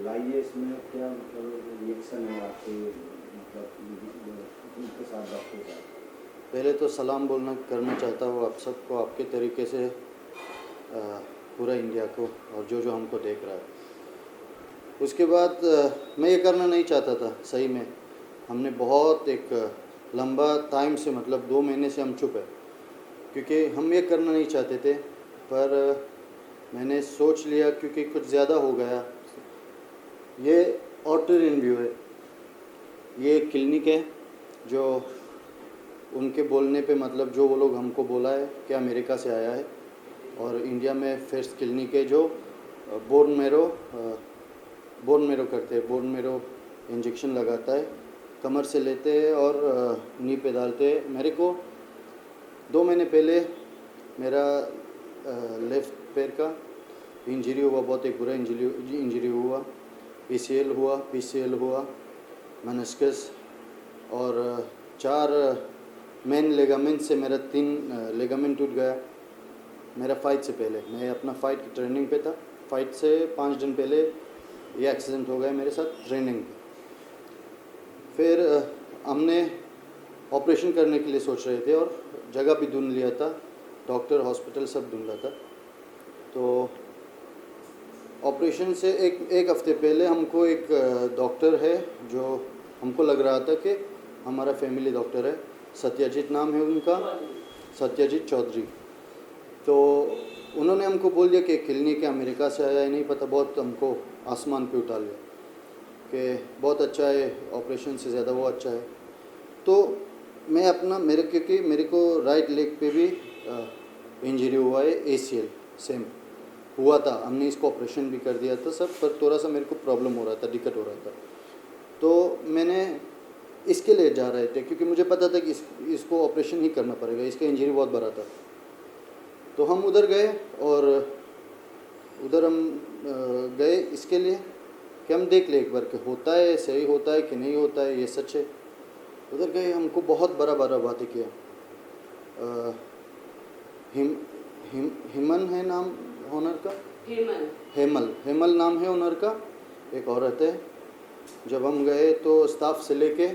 लाइए इसमें क्या मतलब रिएक्शन है आपके, मतलब उनके साथ डॉक्टर साहब? पहले तो सलाम बोलना करना चाहता हूँ आप सबको, आपके तरीके से पूरा इंडिया को और जो जो हमको देख रहा है। उसके बाद मैं ये करना नहीं चाहता था सही में। हमने बहुत एक लंबा टाइम से, मतलब 2 महीने से हम चुप है, क्योंकि हम ये करना नहीं चाहते थे। पर मैंने सोच लिया क्योंकि कुछ ज़्यादा हो गया। ये ऑटर रिव्यू है, ये क्लिनिक है जो उनके बोलने पे, मतलब जो वो लोग हमको बोला है कि अमेरिका से आया है और इंडिया में फर्स्ट क्लिनिक है जो बोन मेरो करते हैं। बोन मेरो इंजेक्शन लगाता है, कमर से लेते हैं और नी पे डालते हैं। मेरे को 2 महीने पहले मेरा लेफ़्ट पैर का इंजरी हुआ, बहुत एक बुरा इंजरी हुआ। पीसीएल हुआ, मेनिस्कस और 4 मेन लेगामेंट से मेरा 3 लेगामेंट टूट गया। मेरा फाइट से पहले, मैं अपना फाइट की ट्रेनिंग पे था, फाइट से 5 दिन पहले ये एक्सीडेंट हो गया मेरे साथ ट्रेनिंग पे। फिर हमने ऑपरेशन करने के लिए सोच रहे थे और जगह भी ढूंढ लिया था, डॉक्टर हॉस्पिटल सब ढूंढा था। तो ऑपरेशन से एक हफ्ते पहले हमको एक डॉक्टर है जो हमको लग रहा था कि हमारा फैमिली डॉक्टर है, सत्यजीत नाम है उनका, सत्यजीत चौधरी। तो उन्होंने हमको बोल दिया कि क्लिनिक है, अमेरिका से आया है, नहीं पता, बहुत हमको आसमान पे उठा लिया कि बहुत अच्छा है, ऑपरेशन से ज़्यादा वो अच्छा है। तो मैं अपना क्योंकि मेरे को राइट लेग पे भी इंजरी हुआ है, ACL सेम हुआ था। हमने इसको ऑपरेशन भी कर दिया था सब, पर थोड़ा सा मेरे को प्रॉब्लम हो रहा था, दिक्कत हो रहा था। तो मैंने इसके लिए जा रहे थे क्योंकि मुझे पता था कि इसको ऑपरेशन ही करना पड़ेगा, इसका इंजरी बहुत बड़ा था। तो हम उधर गए और उधर हम गए इसके लिए कि हम देख ले एक बार कि होता है, सही होता है कि नहीं होता है, ये सच है। उधर गए, हमको बहुत बड़ा बातें किया। हिमन है नाम ओनर का, हेमल नाम है ओनर का, एक औरत है। जब हम गए तो स्टाफ से लेके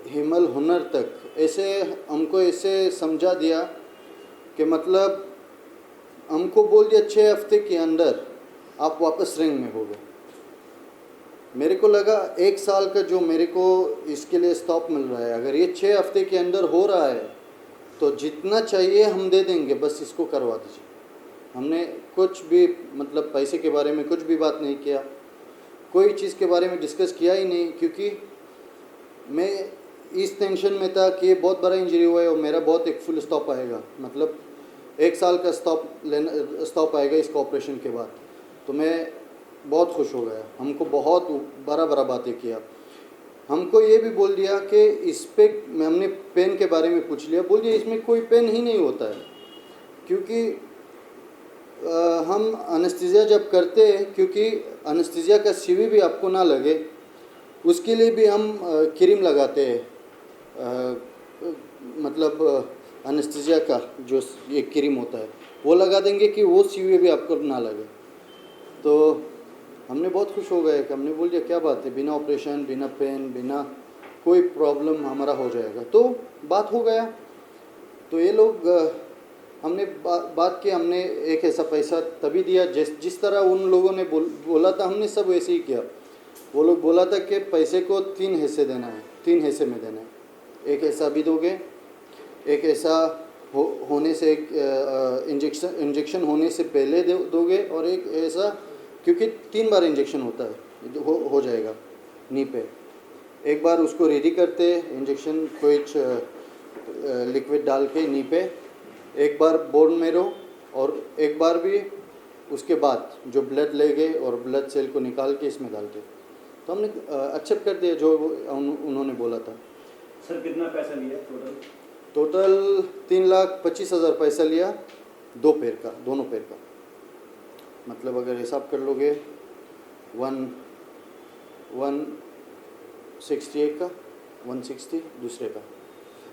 हिमल हुनर तक ऐसे हमको ऐसे समझा दिया कि मतलब हमको बोल दिया 6 हफ्ते के अंदर आप वापस रिंग में हो गए। मेरे को लगा 1 साल का जो मेरे को इसके लिए स्टॉप मिल रहा है, अगर ये 6 हफ्ते के अंदर हो रहा है तो जितना चाहिए हम दे देंगे, बस इसको करवा दीजिए। हमने कुछ भी, मतलब पैसे के बारे में कुछ भी बात नहीं किया, कोई चीज़ के बारे में डिस्कस किया ही नहीं, क्योंकि मैं इस टेंशन में था कि ये बहुत बड़ा इंजरी हुआ है और मेरा बहुत एक फुल स्टॉप आएगा, मतलब 1 साल का स्टॉप आएगा इसका ऑपरेशन के बाद। तो मैं बहुत खुश हो गया। हमको बहुत बड़ा बातें किया। हमको ये भी बोल दिया कि इस पे, हमने पेन के बारे में पूछ लिया, बोल दिया इसमें कोई पेन ही नहीं होता है, क्योंकि हम एनेस्थीसिया जब करते हैं, क्योंकि एनेस्थीसिया का सीवी भी आपको ना लगे उसके लिए भी हम क्रीम लगाते हैं, मतलब एनेस्थीसिया का जो ये क्रीम होता है वो लगा देंगे कि वो सीवी भी आपको ना लगे। तो हमने बहुत खुश हो गए कि हमने बोल दिया क्या बात है, बिना ऑपरेशन, बिना पेन, बिना कोई प्रॉब्लम हमारा हो जाएगा। तो बात हो गया। तो ये लोग हमने बात की, हमने एक ऐसा पैसा तभी दिया जिस तरह उन लोगों ने बोला था, हमने सब वैसे ही किया। वो लोग बोला था कि पैसे को 3 हिस्से देना है, 3 हिस्से में देना है। एक ऐसा भी दोगे, एक ऐसा होने से इंजेक्शन होने से पहले दोगे, और एक ऐसा, क्योंकि 3 बार इंजेक्शन होता है, हो जाएगा नी पे। एक बार उसको रेडी करते इंजेक्शन कुछ लिक्विड डाल के नी पे, एक बार बोन मेरो, और एक बार भी उसके बाद जो ब्लड ले गए और ब्लड सेल को निकाल के इसमें डालते। तो हमने एक्सेप्ट कर दिया जो उन्होंने बोला था। सर कितना पैसा लिया टोटल 3,25,000 पैसा लिया, दोनों पैर का। मतलब अगर हिसाब कर लोगे 160 का, 160 दूसरे का,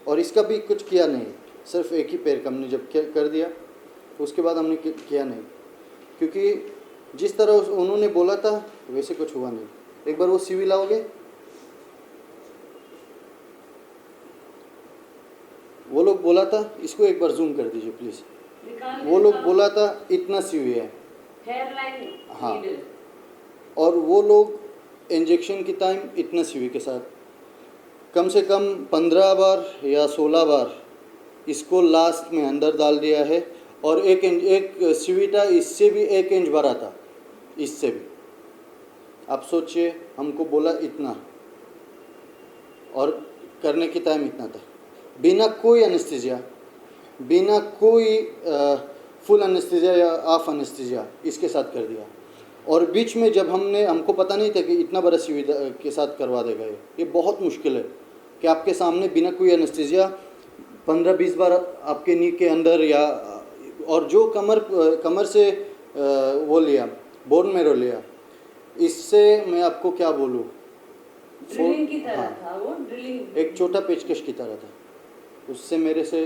और इसका भी कुछ किया नहीं, सिर्फ एक ही पैर का हमने जब कर दिया, उसके बाद हमने किया नहीं, क्योंकि जिस तरह उन्होंने बोला था वैसे कुछ हुआ नहीं। एक बार वो सीवी लाओगे। वो लोग बोला था, इसको एक बार जूम कर दीजिए प्लीज़। वो लोग बोला था इतना सीवी है, हेयर लाइन। हाँ, और वो लोग इंजेक्शन की टाइम इतना सीवी के साथ कम से कम 15 बार या 16 बार इसको लास्ट में अंदर डाल दिया है। और एक सीवी था, इससे भी 1 इंच बड़ा था, इससे भी। आप सोचिए, हमको बोला इतना और करने की टाइम इतना था, बिना कोई एनेस्थीसिया, बिना कोई फुल एनेस्थीसिया या हाफ एनेस्थीसिया, इसके साथ कर दिया। और बीच में जब हमको पता नहीं था कि इतना बड़ा सीवी के साथ करवा देगा ये बहुत मुश्किल है कि आपके सामने बिना कोई एनेस्थीसिया 15-20 बार आपके नी के अंदर या और जो कमर से वो लिया, बोन मैरो लिया, इससे मैं आपको क्या बोलूँ, ड्रिलिंग की तरह हाँ, था वो, ड्रिलिंग एक छोटा पेचकश की तरह था। उससे मेरे से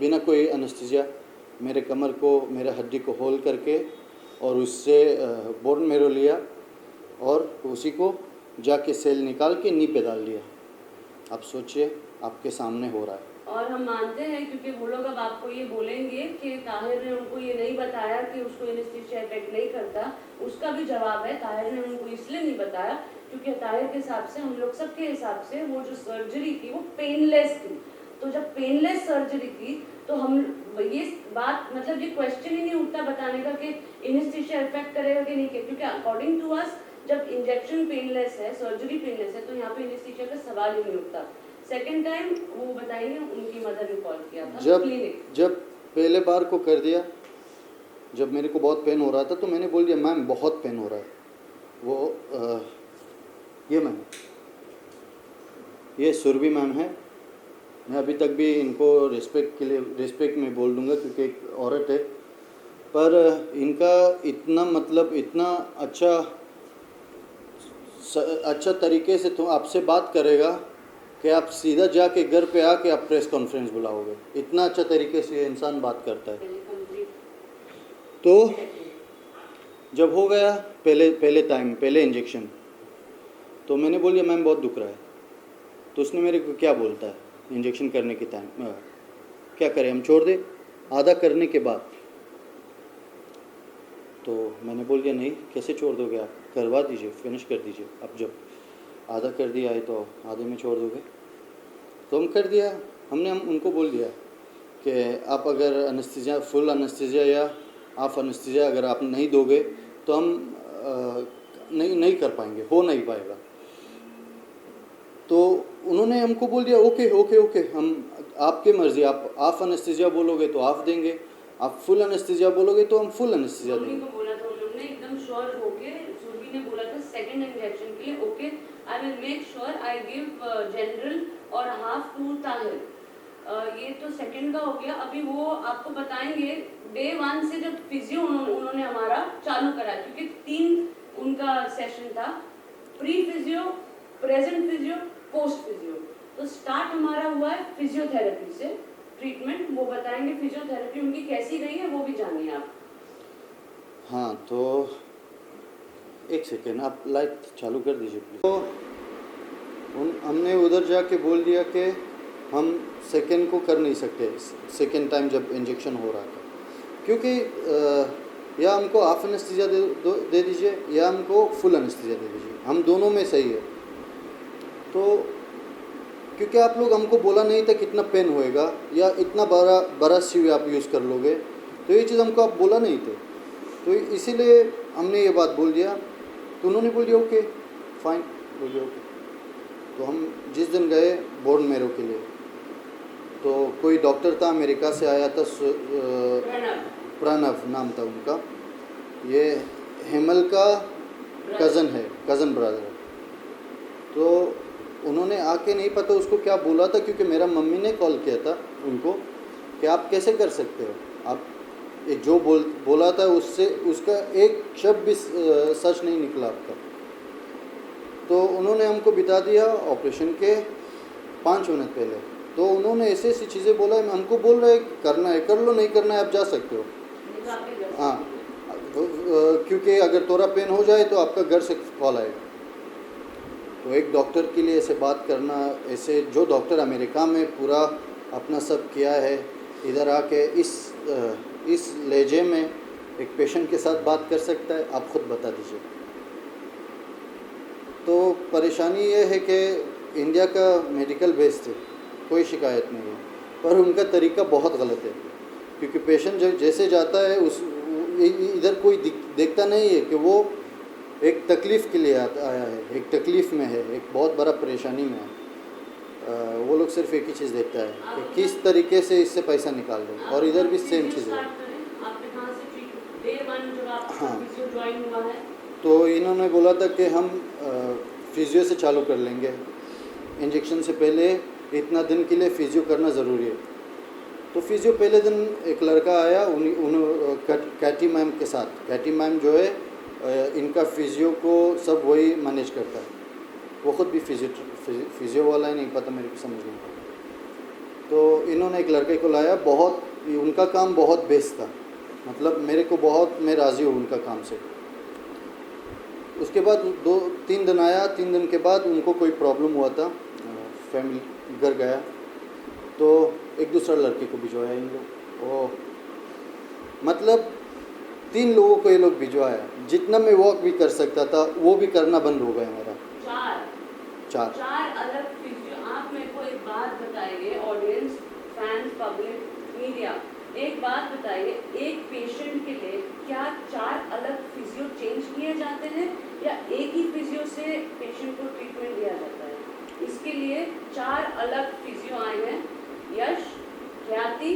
बिना कोई एनेस्थीसिया मेरे कमर को, मेरे हड्डी को होल करके और उससे बोन मैरो लिया और उसी को जाके सेल निकाल के नी पे डाल दिया। आप सोचिए, आपके सामने हो रहा है। और हम मानते हैं क्योंकि वो लोग अब आपको ये बोलेंगे कि ताहिर ने उनको ये नहीं बताया कि उसको एनेस्थीसिया इफेक्ट नहीं करता। उसका भी जवाब है, ताहिर ने उनको इसलिए नहीं बताया क्योंकि ताहिर के हिसाब से, हम लोग सबके हिसाब से, वो जो सर्जरी थी वो पेनलेस थी। तो जब पेनलेस सर्जरी थी तो हम ये बात, मतलब ये क्वेश्चन ही नहीं उठता बताने का कि एनेस्थीसिया इफेक्ट करेगा कि नहीं, क्योंकि अकॉर्डिंग टू अस जब इंजेक्शन पेनलेस है, सर्जरी पेनलेस है, तो यहाँ पे एनेस्थीसिया का सवाल ही नहीं उठता। सेकेंड टाइम वो बताइए, उनकी मदर ने कॉल किया था जब पहले बार को कर दिया, जब मेरे को बहुत पेन हो रहा था तो मैंने बोल दिया मैम बहुत पेन हो रहा है। वो ये मैम, ये सुरभि मैम है। मैं अभी तक भी इनको रिस्पेक्ट में बोल दूंगा क्योंकि एक औरत है, पर इनका इतना मतलब इतना अच्छा तरीके से तो आपसे बात करेगा कि आप सीधा जाके घर पे आके आप प्रेस कॉन्फ्रेंस बुलाओगे। इतना अच्छा तरीके से इंसान बात करता है। तो जब हो गया पहले इंजेक्शन, तो मैंने बोल दिया मैम बहुत दुख रहा है। तो उसने मेरे को क्या बोलता है इंजेक्शन करने के टाइम, क्या करें हम, छोड़ दे आधा करने के बाद। तो मैंने बोल दिया नहीं, कैसे छोड़ दोगे आप, करवा दीजिए, फिनिश कर दीजिए। अब जब आधा कर दिया है तो आधे में छोड़ दोगे। तो हम कर दिया। हमने उनको बोल दिया कि आप अगर एनेस्थीसिया, फुल एनेस्थीसिया या हाफ एनेस्थीसिया अगर आप नहीं दोगे तो हम नहीं कर पाएंगे, हो नहीं पाएगा। तो उन्होंने हमको बोल दिया ओके ओके ओके, हम आपके मर्ज़ी, आप हाफ एनेस्थीसिया बोलोगे तो हाफ देंगे, आप फुल एनेस्थीसिया बोलोगे तो हम फुल एनेस्थीसिया देंगे। को बोला था उन लोग ने एकदम श्योर होके, सुरभि ने बोला था सेकंड इंजेक्शन के लिए okay I will make sure I give general और हाफ टू ताहिर। ये तो सेकंड का हो गया। अभी वो आपको बताएंगे डे 1 से जब फिजियो उन्होंने हमारा चालू करा, क्योंकि 3 उनका सेशन था, pre physio, present physio, post physio. तो स्टार्ट हमारा हुआ है फिजियोथेरेपी से ट्रीटमेंट। वो बताएंगे फिजियोथेरेपी उनकी कैसी रही है, वो भी जानिए आप। हाँ, तो एक सेकेंड आप लाइट चालू कर दीजिए प्लीज। तो हमने उधर जाके बोल दिया कि हम सेकेंड को कर नहीं सकते, सेकेंड टाइम जब इंजेक्शन हो रहा था, क्योंकि या हमको हाफ एनेस्थीसिया दे दीजिए या हमको फुल एनेस्थीसिया दे दीजिए, हम दोनों में सही है। तो क्योंकि आप लोग हमको बोला नहीं था कितना पेन होएगा या इतना बड़ा सीवी आप यूज़ कर लोगे, तो ये चीज़ हमको आप बोला नहीं थे, तो इसीलिए हमने ये बात बोल दिया। तो उन्होंने बोल दिया ओके फाइन, बोल दिया ओके। तो हम जिस दिन गए बोन मैरो के लिए, तो कोई डॉक्टर था अमेरिका से आया था, प्रणव नाम था उनका, ये हेमल का कज़न है, कज़न ब्रदर है। तो उन्होंने आके नहीं पता उसको क्या बोला था, क्योंकि मेरा मम्मी ने कॉल किया था उनको कि आप कैसे कर सकते हो, आप जो बोला था उससे उसका एक शब्द भी सच नहीं निकला आपका। तो उन्होंने हमको बिता दिया ऑपरेशन के 5 मिनट पहले। तो उन्होंने ऐसी ऐसी चीज़ें बोला, हमको बोल रहे करना है कर लो, नहीं करना है आप जा सकते हो। हाँ, क्योंकि अगर थोड़ा पेन हो जाए तो आपका घर से कॉल आएगा। तो एक डॉक्टर के लिए ऐसे बात करना, ऐसे जो डॉक्टर अमेरिका में पूरा अपना सब किया है, इधर आके इस लहजे में एक पेशेंट के साथ बात कर सकता है, आप खुद बता दीजिए। तो परेशानी ये है कि इंडिया का मेडिकल बेस्ड है, कोई शिकायत नहीं है, पर उनका तरीका बहुत गलत है। क्योंकि पेशेंट जब जैसे जाता है उस इधर कोई देखता नहीं है कि वो एक तकलीफ़ के लिए आया है, एक तकलीफ़ में है, एक बहुत बड़ा परेशानी में है। वो लोग सिर्फ एक ही चीज़ देखता है कि किस तरीके से इससे पैसा निकाल दें, और इधर भी सेम चीज़ है। हाँ, तो इन्होंने बोला था कि हम फिजियो से चालू कर लेंगे, इंजेक्शन से पहले इतना दिन के लिए फिजियो करना ज़रूरी है। तो फिजियो पहले दिन एक लड़का आया, कैटी मैम के साथ। कैटी मैम जो है इनका फिजियो को सब वही मैनेज करता है, वो ख़ुद भी फिजियो वाला है, नहीं पता मेरे को समझ नहीं। तो इन्होंने एक लड़के को लाया, बहुत उनका काम बहुत बेस्ट था, मतलब मेरे को बहुत, मैं राज़ी हूँ उनका काम से। उसके बाद 2-3 दिन आया, 3 दिन के बाद उनको कोई प्रॉब्लम हुआ था, फैमिली घर गया, तो एक दूसरा लड़के को भिजवाया इन लोग। ओ मतलब 3 लोगों को ये लोग भिजवाया। जितना मैं वॉक भी कर सकता था वो भी करना बंद हो गया मेरा। चार अलग फिजियो। आप मेरे को एक बात बताइए, ऑडियंस, फैंस, पब्लिक, मीडिया, एक बात बताइए, एक पेशेंट के लिए क्या 4 अलग फिजियो चेंज किए जाते हैं या एक ही फिजियो से पेशेंट को ट्रीटमेंट दिया जाता है? इसके लिए 4 अलग फिजियो आए हैं। यश, ख्याति,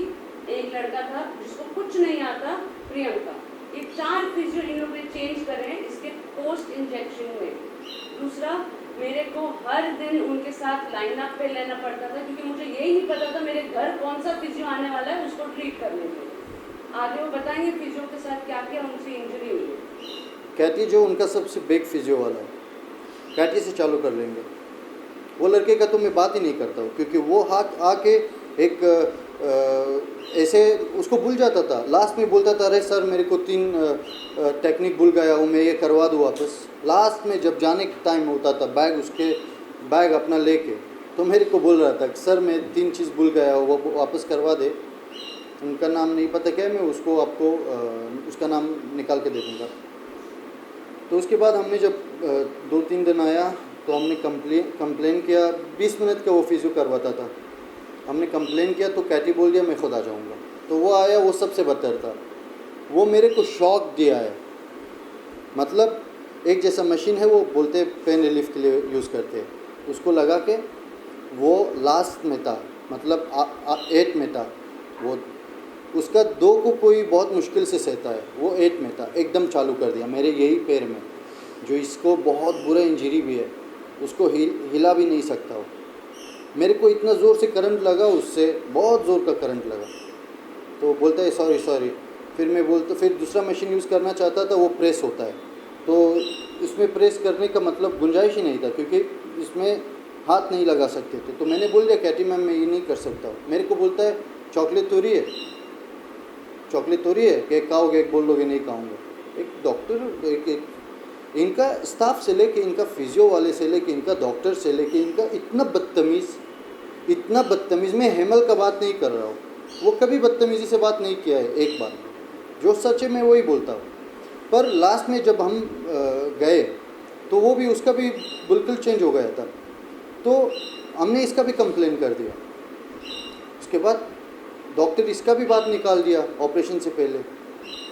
एक लड़का था जिसको कुछ नहीं आता, प्रियंका। ये 4 फिजियो इन लोगों ने चेंज करे हैं इसके पोस्ट इंजेक्शन में। दूसरा, मेरे को हर दिन उनके साथ लाइन अप पे लेना पड़ता था, क्योंकि मुझे यही नहीं पता था मेरे घर कौन सा फिजियो आने वाला है उसको ट्रीट करने के। आगे वो बताएंगे फिजियो के साथ क्या क्या उनसे इंजरी हुई है। कैटी जो उनका सबसे बिग फिजियो वाला है, कैटी से चालू कर लेंगे। वो लड़के का तो मैं बात ही नहीं करता हूँ, क्योंकि वो हाथ आके एक ऐसे उसको भूल जाता था। लास्ट में बोलता था, अरे सर मेरे को 3 टेक्निक भूल गया हूँ, मैं ये करवा दूँ वापस। लास्ट में जब जाने का टाइम होता था, बैग अपना लेके, तो मेरे को बोल रहा था कि सर मैं 3 चीज़ भूल गया हूँ, वो वापस करवा दे। उनका नाम नहीं पता क्या, मैं उसको आपको उसका नाम निकाल के दे दूँगा। तो उसके बाद हमने जब 2-3 दिन आया तो हमने कंप्लेन किया। 20 मिनट का वो फिजियो करवाता था। हमने कंप्लेन किया तो कैटी बोल दिया मैं खुद आ जाऊँगा। तो वो आया, वो सबसे बदतर था। वो मेरे को शॉक दिया है। मतलब एक जैसा मशीन है, वो बोलते पेन रिलीफ के लिए यूज़ करते हैं, उसको लगा के वो लास्ट में था, मतलब 8 में था वो। उसका 2 को कोई बहुत मुश्किल से सहता है, वो 8 में था, एकदम चालू कर दिया मेरे यही पैर में, जो इसको बहुत बुरा इंजरी भी है, उसको हिला भी नहीं सकता वो। मेरे को इतना ज़ोर से करंट लगा, उससे बहुत ज़ोर का करंट लगा। तो बोलता है सॉरी। फिर मैं बोलता, फिर दूसरा मशीन यूज़ करना चाहता था, वो प्रेस होता है, तो इसमें प्रेस करने का मतलब गुंजाइश ही नहीं था, क्योंकि इसमें हाथ नहीं लगा सकते थे। तो मैंने बोल दिया कैटी मैम मैं ये नहीं कर सकता। मेरे को बोलता है चॉकलेट तोरी है कि खाओगे, बोल दोगे नहीं खाऊंगा। एक डॉक्टर, इनका स्टाफ से लेके, इनका फिजियो वाले से लेके, इनका डॉक्टर से लेके, इनका इतना बदतमीज़। मैं हेमल का बात नहीं कर रहा हूँ, वो कभी बदतमीज़ी से बात नहीं किया है। एक बार जो सच है मैं वही बोलता हूँ। पर लास्ट में जब हम गए तो वो भी, उसका भी बिल्कुल चेंज हो गया था। तो हमने इसका भी कंप्लेन कर दिया। उसके बाद डॉक्टर इसका भी बात निकाल दिया ऑपरेशन से पहले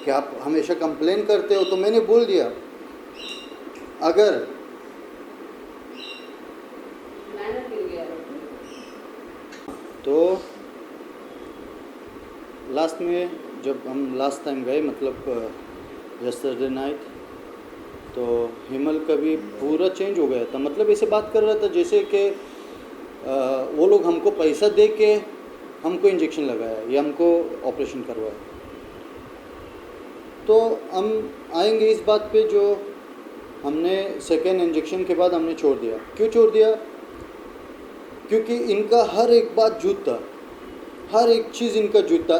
कि आप हमेशा कंप्लेन करते हो। तो मैंने बोल दिया अगर तो लास्ट में जब हम लास्ट टाइम गए, मतलब यस्टरडे नाइट, तो हिमल का भी पूरा चेंज हो गया था। मतलब ऐसे बात कर रहा था जैसे कि वो लोग हमको पैसा दे के हमको इंजेक्शन लगाया या हमको ऑपरेशन करवाया। तो हम आएंगे इस बात पे जो हमने सेकेंड इंजेक्शन के बाद हमने छोड़ दिया। क्यों छोड़ दिया? क्योंकि इनका हर एक बात झूठ था, हर एक चीज़ इनका झूठ था।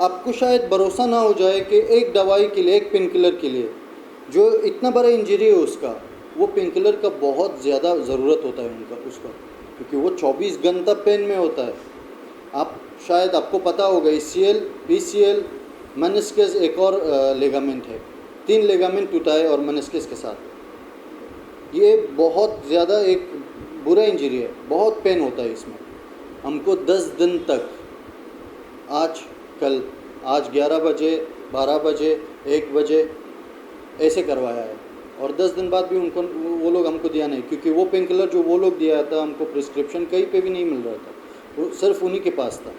आपको शायद भरोसा ना हो जाए कि एक दवाई के लिए, एक पेन किलर के लिए, जो इतना बड़ा इंजरी है उसका, वो पेन किलर का बहुत ज़्यादा ज़रूरत होता है उसका, क्योंकि वो 24 घंटा पेन में होता है। आप शायद आपको पता होगा ACL, PCL, मेनिस्कस, एक और लेगामेंट है, 3 लेगामेंट टूटा है और मेनिस्कस के साथ। ये बहुत ज़्यादा एक बुरा इंजरी है, बहुत पेन होता है इसमें। हमको 10 दिन तक, आज 11 बजे, 12 बजे, 1 बजे ऐसे करवाया है, और 10 दिन बाद भी उनको वो लोग हमको दिया नहीं, क्योंकि वो पेन किलर जो वो लोग दिया था हमको, प्रिस्क्रिप्शन कहीं पे भी नहीं मिल रहा था, वो सिर्फ उन्हीं के पास था।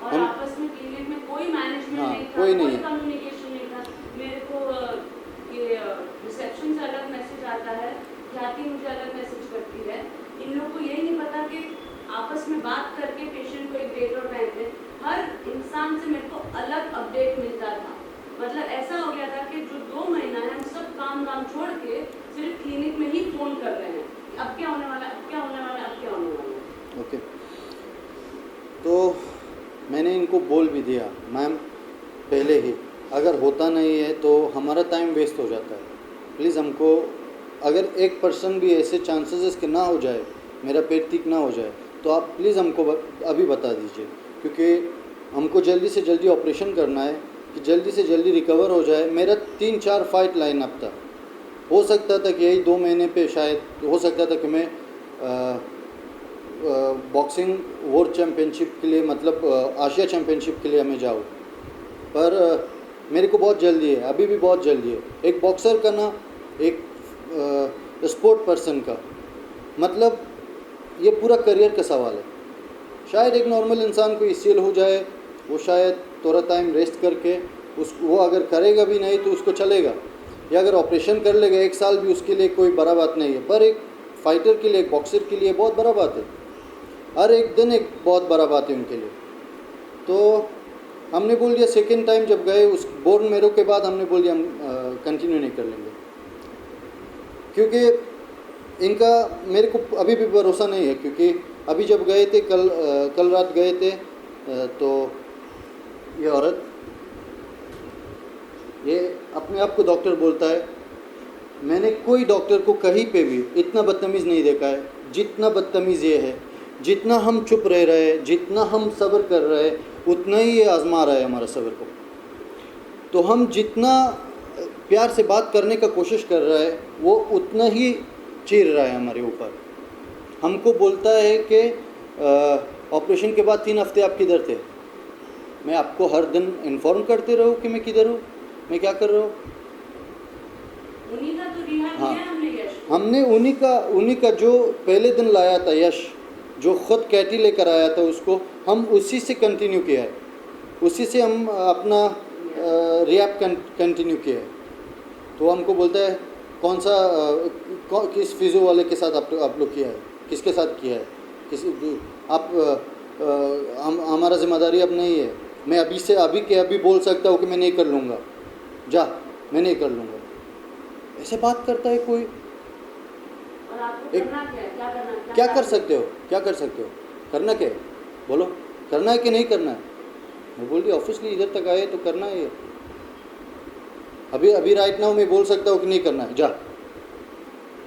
और आपस में क्लिनिक में कोई मैनेजमेंट हाँ, नहीं था, कोई नहीं है। कम्युनिकेशन नहीं था। मेरे को ये रिसेप्शन से अलग मैसेज आता है, ख्याति मुझे अलग मैसेज करती है। इन लोगों को यही नहीं पता कि आपस में बात करके पेशेंट को एक डेट और टाइम पे हर इंसान से मेरे को अलग अपडेट मिलता था। मतलब ऐसा हो गया था कि जो 2 महीना है हम सब काम छोड़ के सिर्फ क्लिनिक में ही फ़ोन कर रहे हैं, अब क्या होने वाला है, अब क्या होने वाला है, अब क्या होने वाला है। ओके, तो मैंने इनको बोल भी दिया, मैम पहले ही, अगर होता नहीं है तो हमारा टाइम वेस्ट हो जाता है। प्लीज़ हमको, अगर 1% भी ऐसे चांसेस कि ना हो जाए, मेरा पेट ठीक ना हो जाए, तो आप प्लीज़ हमको अभी बता दीजिए, क्योंकि हमको जल्दी से जल्दी ऑपरेशन करना है कि जल्दी से जल्दी रिकवर हो जाए। मेरा 3-4 फाइट लाइन अप था, हो सकता था कि यही 2 महीने पे शायद हो सकता था कि मैं बॉक्सिंग वर्ल्ड चैम्पियनशिप के लिए, मतलब आशिया चैम्पियनशिप के लिए मैं जाऊँ, पर मेरे को बहुत जल्दी है, अभी भी बहुत जल्दी है। एक बॉक्सर का ना, एक स्पोर्ट पर्सन का, मतलब ये पूरा करियर का सवाल है। शायद एक नॉर्मल इंसान को ACL हो जाए, वो शायद थोड़ा टाइम रेस्ट करके वो अगर करेगा भी नहीं तो उसको चलेगा, या अगर ऑपरेशन कर लेगा 1 साल भी, उसके लिए कोई बड़ा बात नहीं है। पर एक फाइटर के लिए, एक बॉक्सर के लिए बहुत बड़ा बात है, हर एक दिन एक बहुत बड़ा बात है उनके लिए। तो हमने बोल दिया, सेकेंड टाइम जब गए उस बोर्न मेरो के बाद, हमने बोल दिया हम कंटिन्यू नहीं कर लेंगे, क्योंकि इनका मेरे को अभी भी भरोसा नहीं है। क्योंकि अभी जब गए थे, कल रात गए थे, तो ये औरत, ये अपने आप को डॉक्टर बोलता है। मैंने कोई डॉक्टर को कहीं पे भी इतना बदतमीज़ नहीं देखा है जितना बदतमीज़ ये है। जितना हम चुप रह रहे हैं, जितना हम सब्र कर रहे हैं, उतना ही ये आजमा रहा है हमारा सब्र को। तो हम जितना प्यार से बात करने का कोशिश कर रहा है, वो उतना ही चीर रहा है हमारे ऊपर। हमको बोलता है कि ऑपरेशन के बाद 3 हफ्ते आप किधर थे। मैं आपको हर दिन इन्फॉर्म करते रहूँ कि मैं किधर हूँ, मैं क्या कर रहा हूँ। उन्हीं का तो रिहाब हाँ, किया हमने यश। हमने उन्हीं का जो पहले दिन लाया था यश, जो खुद कैटी लेकर आया था, उसको हम उसी से कंटिन्यू किया है, उसी से हम अपना रिहैब कंटिन्यू किया है। तो हमको बोलता है कौन सा किस फिजियो वाले के साथ आप लोग किया है, किसके साथ किया है, हमारा जिम्मेदारी अब नहीं है। मैं अभी बोल सकता हूँ कि मैं नहीं कर लूँगा, जा मैं नहीं कर लूँगा। ऐसे बात करता है कोई। और आपको करना क्या है, क्या करना है, क्या कर सकते हो, क्या कर सकते हो, करना क्या है, बोलो, करना है कि नहीं करना है। मैं बोल दिया ऑफिसली इधर तक आए तो करना है। अभी राइट नाउ मैं बोल सकता हूँ कि नहीं करना है, जा।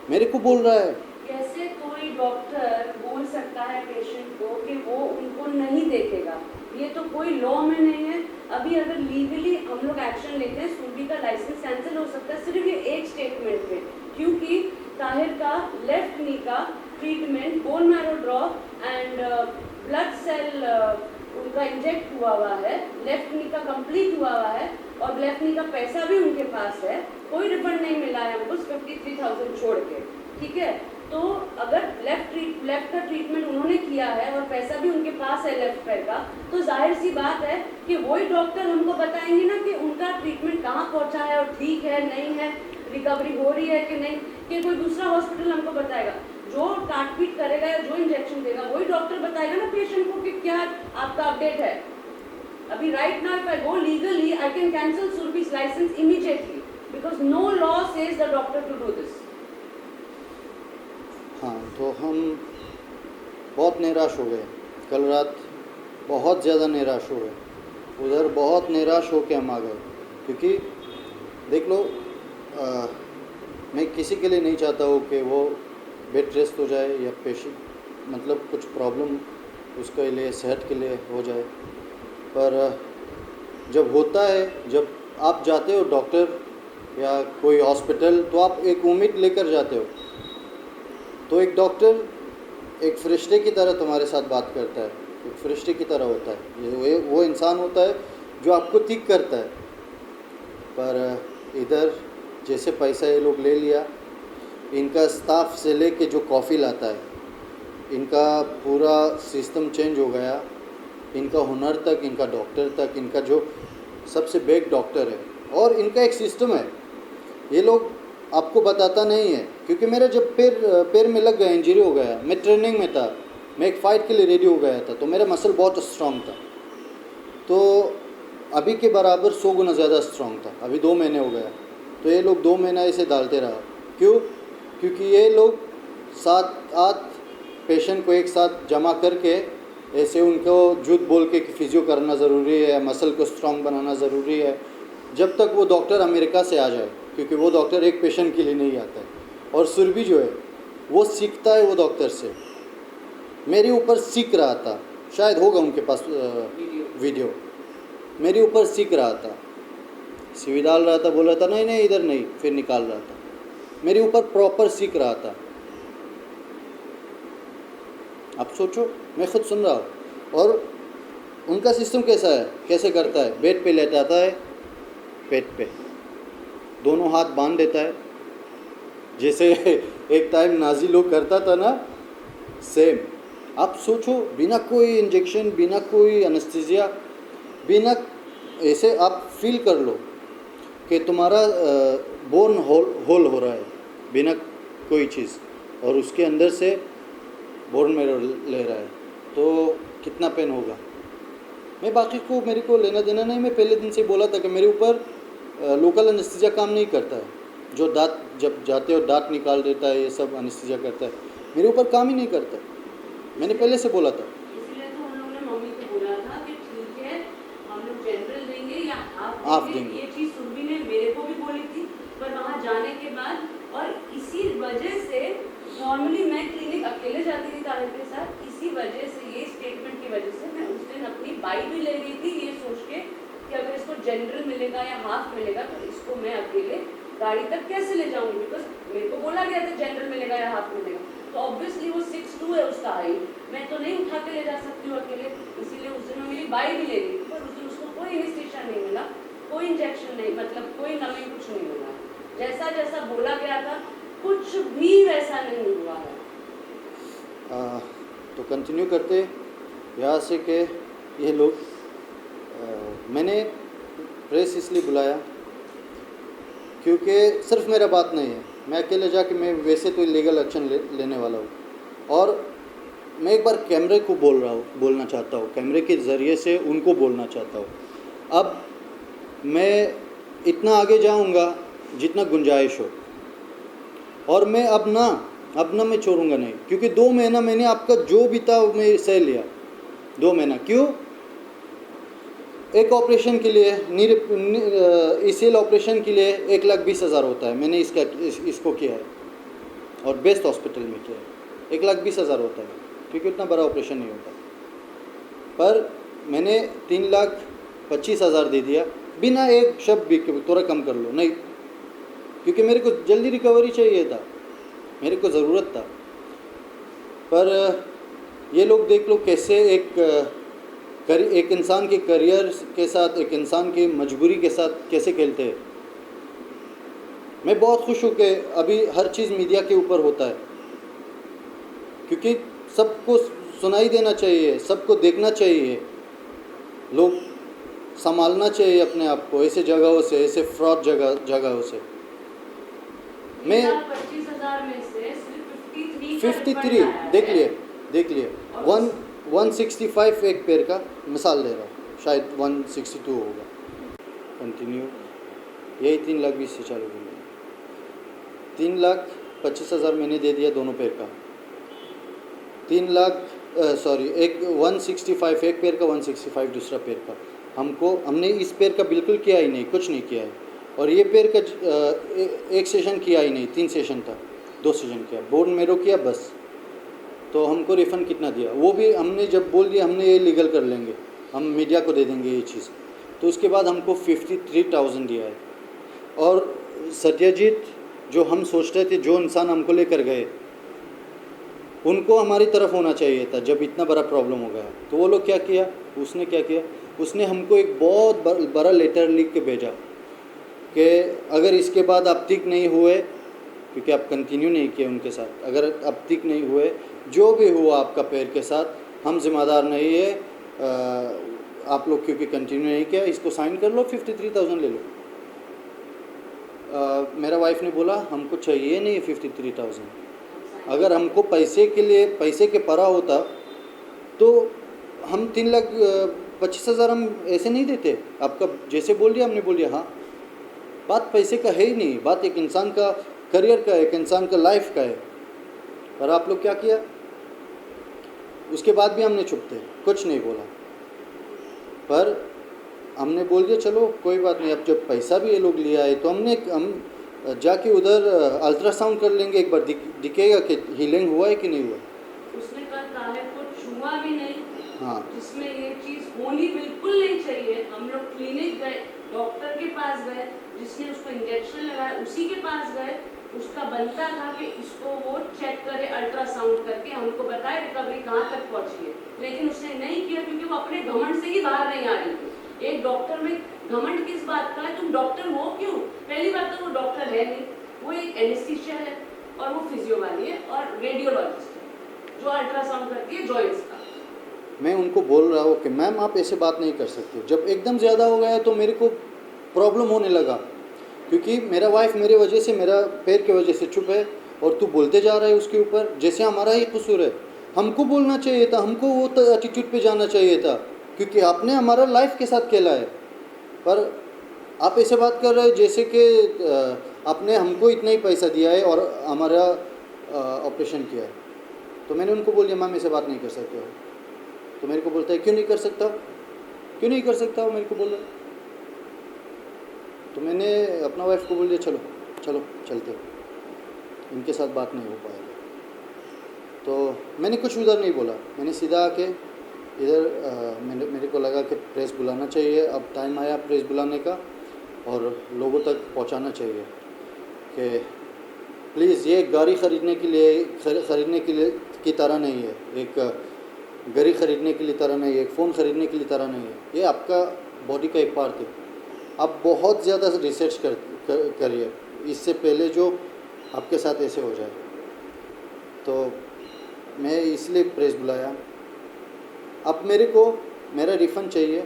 मेरे को बोल रहा है। कैसे कोई डॉक्टर बोल सकता है पेशेंट को कि वो उनको नहीं देखेगा। ये तो कोई लॉ में नहीं है। अभी अगर लीगली हम लोग एक्शन लेते हैं, सुरभि का लाइसेंस कैंसिल हो सकता है सिर्फ ये एक स्टेटमेंट पे, क्योंकि ताहिर का लेफ्ट नी का treatment, bone marrow drop and blood cell उनका इंजेक्ट हुआ है, लेफ्ट नी का कंप्लीट हुआ है, और लेफ्ट नी का पैसा भी उनके पास है, कोई रिफंड नहीं मिला है हमको 53,000 छोड़ के, ठीक है। तो अगर लेफ्ट का ट्रीटमेंट उन्होंने किया है और पैसा भी उनके पास है लेफ्ट पैर का, तो जाहिर सी बात है कि वही डॉक्टर हमको बताएंगे ना कि उनका ट्रीटमेंट कहाँ पहुँचा है और ठीक है नहीं है, रिकवरी हो रही है कि नहीं, कि कोई दूसरा हॉस्पिटल हमको बताएगा। जो काट पीट करेगा या जो इंजेक्शन देगा वही डॉक्टर बताएगा ना पेशेंट को कि क्या आपका अपडेट है। अभी right now if I go legally I can cancel Surabhi's licence immediately because no law says the doctor to do this. हाँ, तो हम बहुत निराश हो गए, कल रात बहुत ज़्यादा निराश हो गए। उधर बहुत निराश होकर हम आ गए, क्योंकि देख लो मैं किसी के लिए नहीं चाहता हूँ कि वो बेड रेस्ट हो जाए या पेशेंट मतलब कुछ प्रॉब्लम उसके लिए सेहत के लिए हो जाए, पर जब होता है, जब आप जाते हो डॉक्टर या कोई हॉस्पिटल तो आप एक उम्मीद लेकर जाते हो। तो एक डॉक्टर एक फरिश्ते की तरह तुम्हारे साथ बात करता है, एक फरिश्ते की तरह होता है, ये वो इंसान होता है जो आपको ठीक करता है। पर इधर जैसे पैसा ये लोग ले लिया, इनका स्टाफ से लेके जो कॉफ़ी लाता है, इनका पूरा सिस्टम चेंज हो गया, इनका हुनर तक, इनका डॉक्टर तक, इनका जो सबसे बेग डॉक्टर है, और इनका एक सिस्टम है, ये लोग आपको बताता नहीं है। क्योंकि मेरा जब पैर में लग गया, इंजरी हो गया, मैं ट्रेनिंग में था, मैं एक फ़ाइट के लिए रेडी हो गया था, तो मेरा मसल बहुत स्ट्रॉन्ग था, तो अभी के बराबर 100 गुना ज़्यादा स्ट्रॉन्ग था। अभी 2 महीने हो गया, तो ये लोग 2 महीना ऐसे डालते रहा। क्यों? क्योंकि ये लोग 7-8 पेशेंट को एक साथ जमा करके ऐसे उनको झूठ बोल के कि फिजियो करना ज़रूरी है, मसल को स्ट्रॉन्ग बनाना ज़रूरी है, जब तक वो डॉक्टर अमेरिका से आ जाए, क्योंकि वो डॉक्टर एक पेशेंट के लिए नहीं आता है। और सुरभि जो है वो सीखता है वो डॉक्टर से, मेरे ऊपर सीख रहा था, शायद होगा उनके पास वीडियो, मेरे ऊपर सीख रहा था, सीवी डाल रहा था, बोल रहा था नहीं नहीं इधर नहीं, फिर निकाल रहा था, मेरे ऊपर प्रॉपर सीख रहा था। आप सोचो, मैं खुद सुन रहा हूँ। और उनका सिस्टम कैसा है, कैसे करता है, बेड पे लेटाता है, पेट पे दोनों हाथ बांध देता है, जैसे एक टाइम नाजी लोग करता था ना, सेम। आप सोचो, बिना कोई इंजेक्शन, बिना कोई एनेस्थीसिया, बिना ऐसे आप फील कर लो कि तुम्हारा बोन होल हो रहा है बिना कोई चीज़, और उसके अंदर से बोन में ले रहा है, तो कितना पेन होगा। मैं बाकी को मेरे को लेना देना नहीं, मैं पहले दिन से बोला था कि मेरे ऊपर लोकल एनेस्थीसिया काम नहीं करता है, जो दांत जब जाते हो दांत निकाल देता है, ये सब एनेस्थीसिया करता है, मेरे ऊपर काम ही नहीं करता, मैंने पहले से बोला था। इसलिए तो हम लोगों ने मम्मी को बोला था कि ठीक है हम लोग जनरल देंगे या हाफ देंगे। ये चीज़ सुरभि ने मेरे को भी बोली थी, पर वहाँ जाने के बाद, और इसी वजह से नॉर्मली मैं क्लिनिक अकेले जाती थी ताहिर के साथ, इसी वजह से, ये स्टेटमेंट की वजह से मैं उस दिन अपनी बाइक भी ले रही थी, ये सोच के कि अगर इसको जनरल मिलेगा या हाफ मिलेगा तो इसको मैं अकेले गाड़ी तक कैसे ले जाऊंगी, बिकॉज मेरे को बोला गया था जनरल मिलेगा या हाफ मिलेगा, तो ऑब्वियसली वो 6'2" है उसका हाइट, मैं तो नहीं उठा के ले जा सकती हूँ अकेले, इसीलिए उस दिन मैं मेरी बाइक भी ले रही थी, पर उस दिन उसको कोई एनेस्थीसिया नहीं मिला, कोई इंजेक्शन नहीं, मतलब कोई नमी, कुछ नहीं मिला, जैसा जैसा बोला गया था कुछ भी वैसा नहीं हुआ है। तो कंटिन्यू करते यहाँ से कि ये लोग मैंने प्रेस इसलिए बुलाया क्योंकि सिर्फ मेरा बात नहीं है, मैं अकेले जाके मैं वैसे तो लीगल एक्शन लेने वाला हूँ, और मैं एक बार कैमरे को बोलना चाहता हूँ, कैमरे के ज़रिए से उनको बोलना चाहता हूँ। अब मैं इतना आगे जाऊँगा जितना गुंजाइश हो, और मैं अब ना मैं छोड़ूंगा नहीं, क्योंकि 2 महीना मैंने आपका जो भी था मैं सह लिया, 2 महीना। क्यों? एक ऑपरेशन के लिए ACL ऑपरेशन के लिए 1,20,000 होता है, मैंने इसको किया है, और बेस्ट हॉस्पिटल में किया है, 1,20,000 होता है, क्योंकि उतना बड़ा ऑपरेशन नहीं होता, पर मैंने 3,25,000 दे दिया बिना एक शब्द भी थोड़ा कम कर लो नहीं, क्योंकि मेरे को जल्दी रिकवरी चाहिए था, मेरे को ज़रूरत था। पर ये लोग देख लो कैसे एक इंसान के करियर के साथ, एक इंसान की मजबूरी के साथ कैसे खेलते हैं। मैं बहुत खुश हूँ कि अभी हर चीज़ मीडिया के ऊपर होता है, क्योंकि सबको सुनाई देना चाहिए, सबको देखना चाहिए, लोग संभालना चाहिए अपने आप को ऐसे जगहों से, ऐसे फ्रॉड जगहों से। मैं 25,000 में से सिर्फ 53 देख लिए 165 एक पैर का मिसाल दे रहा हूँ, शायद 162 होगा। कंटिन्यू, यही 3,20,000 से चालू हुई, 3,25,000 मैंने दे दिया दोनों पैर का, 165 एक पैर का, 165 दूसरा पैर का, हमने इस पैर का बिल्कुल किया ही नहीं, कुछ नहीं किया है। और ये पैर का एक सेशन किया ही नहीं, 3 सेशन था, 2 सेशन किया, बोन मेरो किया बस। तो हमको रिफ़ंड कितना दिया, वो भी हमने जब बोल दिया हमने ये लीगल कर लेंगे, हम मीडिया को दे देंगे ये चीज़, तो उसके बाद हमको 53,000 दिया है। और सत्यजीत जो हम सोच रहे थे, जो इंसान हमको लेकर गए, उनको हमारी तरफ होना चाहिए था जब इतना बड़ा प्रॉब्लम हो गया। तो वो लोग क्या किया, उसने क्या किया, उसने हमको एक बहुत बड़ा लेटर लिख के भेजा कि अगर इसके बाद आप ठीक नहीं हुए, क्योंकि आप कंटिन्यू नहीं किए उनके साथ, अगर आप ठीक नहीं हुए, जो भी हुआ आपका पैर के साथ, हम जिम्मेदार नहीं है, आप लोग क्योंकि कंटिन्यू नहीं किया, इसको साइन कर लो, 53,000 ले लो। मेरा वाइफ ने बोला हमको चाहिए नहीं 53,000, अगर हमको पैसे के परा होता तो हम 3,25,000 हम ऐसे नहीं देते। आपका जैसे बोल दिया हमने बोल दिया, हाँ, बात पैसे का है ही नहीं, बात एक इंसान का करियर का है, एक इंसान का लाइफ का है। पर आप लोग क्या किया, उसके बाद भी हमने चुप थे, कुछ नहीं बोला। पर हमने बोल दिया चलो कोई बात नहीं, अब जब पैसा भी ये लोग लिया है तो हम जाके उधर अल्ट्रासाउंड कर लेंगे, एक बार दिखेगा कि हीलिंग हुआ है कि नहीं हुआ। उसने कल ताहिर को छुआ भी नहीं, हाँ, जिसमें ये चीज़ होनी बिल्कुल नहीं चाहिए। हम लोग क्लिनिक गए, डॉक्टर के पास गए, जिसने उसको इंजेक्शन लगाया उसी के पास गए। उसका बनता था कि इसको वो चेक करे, अल्ट्रासाउंड करके हमको बताए रिकवरी कहाँ तक पहुँची है, लेकिन उसने नहीं किया क्योंकि वो अपने घमंड से ही बाहर नहीं आ रही थी। एक डॉक्टर में घमंड किस बात का है, तुम डॉक्टर हो क्यों? पहली बात तो वो डॉक्टर है नहीं, वो एक एनेस्थीसिया है और वो फिजियो वाली है और रेडियोलॉजिस्ट है जो अल्ट्रासाउंड करती है जॉइंट्स का। मैं उनको बोल रहा हूँ कि मैम आप ऐसे बात नहीं कर सकते। जब एकदम ज़्यादा हो गया तो मेरे को प्रॉब्लम होने लगा, क्योंकि मेरा वाइफ मेरे वजह से, मेरा पैर की वजह से चुप है और तू बोलते जा रहा है उसके ऊपर, जैसे हमारा ही कसूर है। हमको बोलना चाहिए था, हमको वो एटीट्यूड पे जाना चाहिए था, क्योंकि आपने हमारा लाइफ के साथ खेला है। पर आप ऐसे बात कर रहे हैं जैसे कि आपने हमको इतना ही पैसा दिया है और हमारा ऑपरेशन किया है। तो मैंने उनको बोल दिया मैम ऐसे बात नहीं कर सकते हो। तो मेरे को बोलता है क्यों नहीं कर सकता, क्यों नहीं कर सकता हो, मेरे को बोल रहा। तो मैंने अपना वाइफ को बोल दिया चलो चलो चलते, इनके साथ बात नहीं हो पाएगा। तो मैंने कुछ उधर नहीं बोला, मैंने सीधा आके इधर मेरे को लगा कि प्रेस बुलाना चाहिए, अब टाइम आया प्रेस बुलाने का और लोगों तक पहुंचाना चाहिए कि प्लीज़ ये गाड़ी ख़रीदने के लिए की तरह नहीं है, एक गाड़ी ख़रीदने के लिए तरह नहीं है, एक फ़ोन ख़रीदने के लिए तरह नहीं है, ये आपका बॉडी का एक पार्ट है। आप बहुत ज़्यादा रिसर्च करिए इससे पहले जो आपके साथ ऐसे हो जाए। तो मैं इसलिए प्रेस बुलाया। अब मेरे को मेरा रिफ़ंड चाहिए,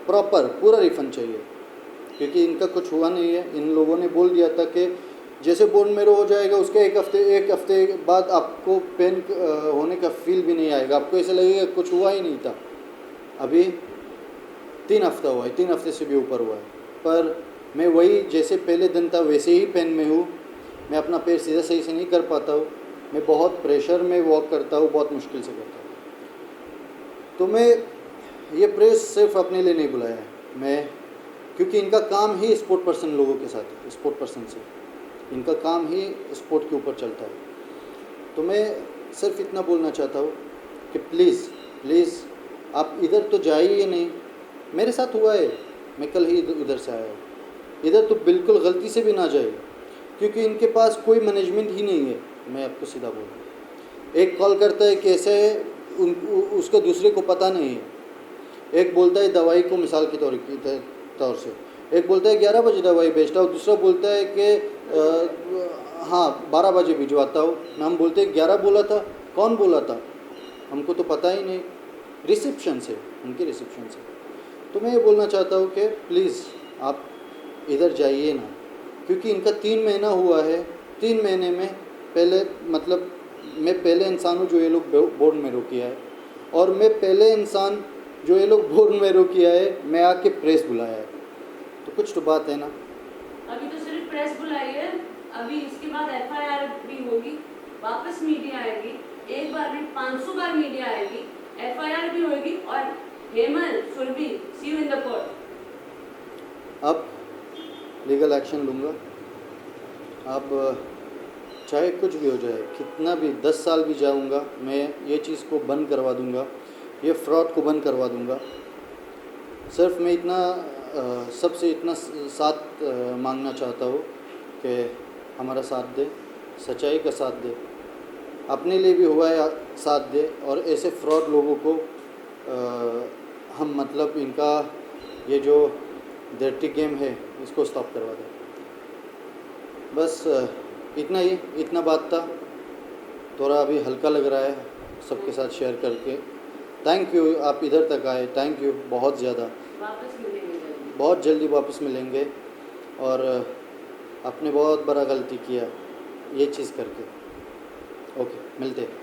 प्रॉपर पूरा रिफ़ंड चाहिए, क्योंकि इनका कुछ हुआ नहीं है। इन लोगों ने बोल दिया था कि जैसे बोन मेरो हो जाएगा उसके एक हफ्ते बाद आपको पेन होने का फील भी नहीं आएगा, आपको ऐसा लगेगा कुछ हुआ ही नहीं था। अभी 3 हफ्ता हुआ है, 3 हफ्ते से भी ऊपर हुआ है, पर मैं वही जैसे पहले दिन था वैसे ही पेन में हूँ। मैं अपना पैर सीधा सही से नहीं कर पाता हूँ, मैं बहुत प्रेशर में वॉक करता हूँ, बहुत मुश्किल से करता हूँ। तो मैं ये प्रेस सिर्फ अपने लिए नहीं बुलाया है, मैं, क्योंकि इनका काम ही स्पोर्ट पर्सन लोगों के साथ है, स्पोर्ट पर्सन से इनका काम ही स्पोर्ट के ऊपर चलता है। तो मैं सिर्फ इतना बोलना चाहता हूँ कि प्लीज़ आप इधर तो जाइए नहीं। मेरे साथ हुआ है, मैं कल ही उधर से आया हूँ, इधर तो बिल्कुल गलती से भी ना जाइए, क्योंकि इनके पास कोई मैनेजमेंट ही नहीं है। मैं आपको सीधा बोल रहा हूँ, एक कॉल करता है कैसे है उसको दूसरे को पता नहीं है। एक बोलता है दवाई को मिसाल के तौर से, एक बोलता है 11 बजे दवाई भेजता हूँ, दूसरा बोलता है कि हाँ 12 बजे भिजवाता हूँ। हम बोलते हैं 11 बोला था, कौन बोला था, हमको तो पता ही नहीं, रिसेप्शन से, उनके रिसेप्शन से। तो मैं ये बोलना चाहता हूँ कि प्लीज़ आप इधर जाइए ना, क्योंकि इनका 3 महीना हुआ है। 3 महीने में पहले, मतलब मैं पहले इंसान हूँ जो ये लोग बोर्ड में रो किया है, और मैं पहले इंसान जो ये लोग बोर्ड में रो किया है, मैं आके प्रेस बुलाया है। तो कुछ तो बात है ना। अभी तो सिर्फ प्रेस बुलाई है, अभी इसके बाद FIR भी होगी, वापस मीडिया आएगी, एक बार में 500 बार मीडिया आएगी, FIR भी होगी और Hemant, Surabhi, see you in the court. अब लीगल एक्शन लूँगा। अब चाहे कुछ भी हो जाए, कितना भी 10 साल भी जाऊँगा, मैं ये चीज़ को बंद करवा दूँगा, ये फ्रॉड को बंद करवा दूँगा। सिर्फ मैं इतना सबसे इतना साथ मांगना चाहता हूँ कि हमारा साथ दे, सच्चाई का साथ दे, अपने लिए भी हुआ है साथ दे, और ऐसे फ्रॉड लोगों को हम मतलब इनका ये जो डर्टी गेम है इसको स्टॉप करवा दें। बस इतना ही, इतना बात था। थोड़ा अभी हल्का लग रहा है सबके साथ शेयर करके। थैंक यू, आप इधर तक आए, थैंक यू बहुत ज़्यादा। वापस मिलेंगे जल्दी। बहुत जल्दी वापस मिलेंगे, और आपने बहुत बड़ा गलती किया ये चीज़ करके। ओके, मिलते हैं।